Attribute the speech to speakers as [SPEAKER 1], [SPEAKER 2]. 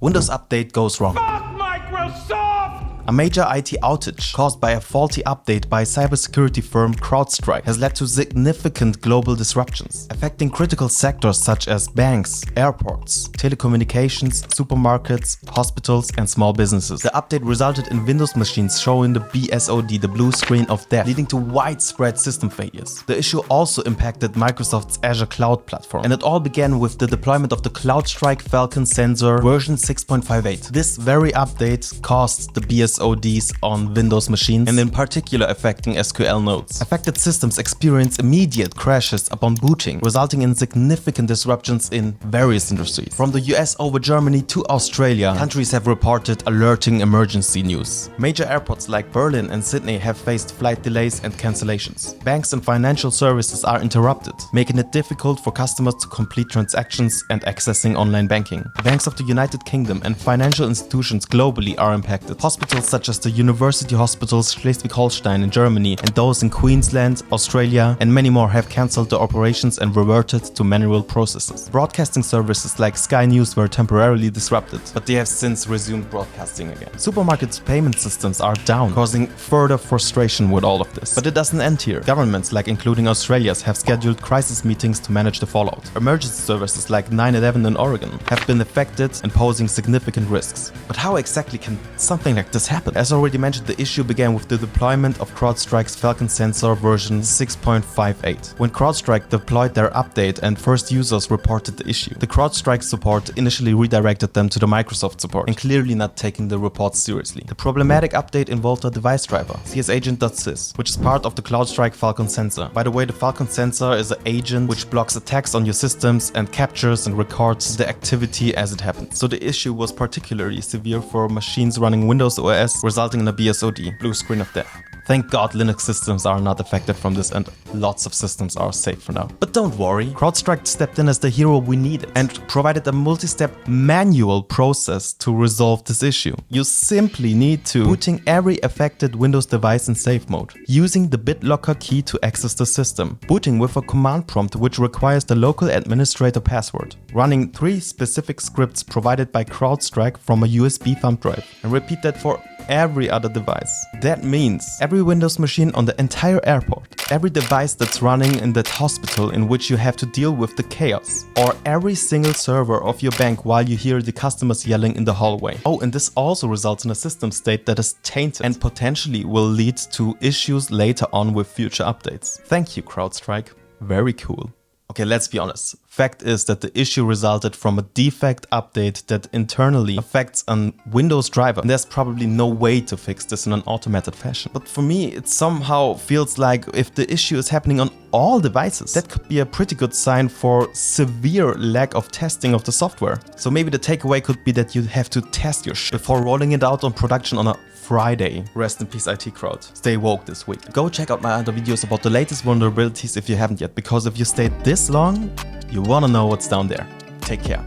[SPEAKER 1] Windows update goes wrong. A major IT outage caused by a faulty update by cybersecurity firm CrowdStrike has led to significant global disruptions, affecting critical sectors such as banks, airports, telecommunications, supermarkets, hospitals, and small businesses. The update resulted in Windows machines showing the BSOD, the blue screen of death, leading to widespread system failures. The issue also impacted Microsoft's Azure cloud platform, and it all began with the deployment of the CrowdStrike Falcon sensor version 6.58. This very update caused the BSODs on Windows machines, and in particular affecting SQL nodes. Affected systems experience immediate crashes upon booting, resulting in significant disruptions in various industries. From the US over Germany to Australia, countries have reported alerting emergency news. Major airports like Berlin and Sydney have faced flight delays and cancellations. Banks and financial services are interrupted, making it difficult for customers to complete transactions and accessing online banking. Banks of the United Kingdom and financial institutions globally are impacted. Hospitals such as the University Hospitals Schleswig-Holstein in Germany and those in Queensland, Australia, and many more have cancelled their operations and reverted to manual processes. Broadcasting services like Sky News were temporarily disrupted, but they have since resumed broadcasting again. Supermarkets' payment systems are down, causing further frustration with all of this. But it doesn't end here. Governments, like including Australia's, have scheduled crisis meetings to manage the fallout. Emergency services like 9/11 in Oregon have been affected and posing significant risks. But how exactly can something like this happen? As already mentioned, the issue began with the deployment of CrowdStrike's Falcon sensor version 6.58. When CrowdStrike deployed their update and first users reported the issue, the CrowdStrike support initially redirected them to the Microsoft support, and clearly not taking the reports seriously. The problematic update involved a device driver, csagent.sys, which is part of the CrowdStrike Falcon sensor. By the way, the Falcon sensor is an agent which blocks attacks on your systems and captures and records the activity as it happens. So the issue was particularly severe for machines running Windows OS, resulting in a BSOD, blue screen of death. Thank God Linux systems are not affected from this and lots of systems are safe for now. But don't worry, CrowdStrike stepped in as the hero we needed and provided a multi-step manual process to resolve this issue. You simply need to booting every affected Windows device in safe mode, using the BitLocker key to access the system, booting with a command prompt which requires the local administrator password, running 3 specific scripts provided by CrowdStrike from a USB thumb drive, and repeat that for every other device. That means every Windows machine on the entire airport, every device that's running in that hospital in which you have to deal with the chaos, or every single server of your bank while you hear the customers yelling in the hallway. Oh, and this also results in a system state that is tainted and potentially will lead to issues later on with future updates. Thank you, CrowdStrike. Very cool. Okay, let's be honest. Fact is that the issue resulted from a defect update that internally affects a Windows driver. And there's probably no way to fix this in an automated fashion. But for me, it somehow feels like if the issue is happening on all devices, that could be a pretty good sign for severe lack of testing of the software. So maybe the takeaway could be that you have to test your shit before rolling it out on production on a Friday. Rest in peace, IT crowd. Stay woke this week. Go check out my other videos about the latest vulnerabilities if you haven't yet, because if you stayed this long, you wanna know what's down there. Take care.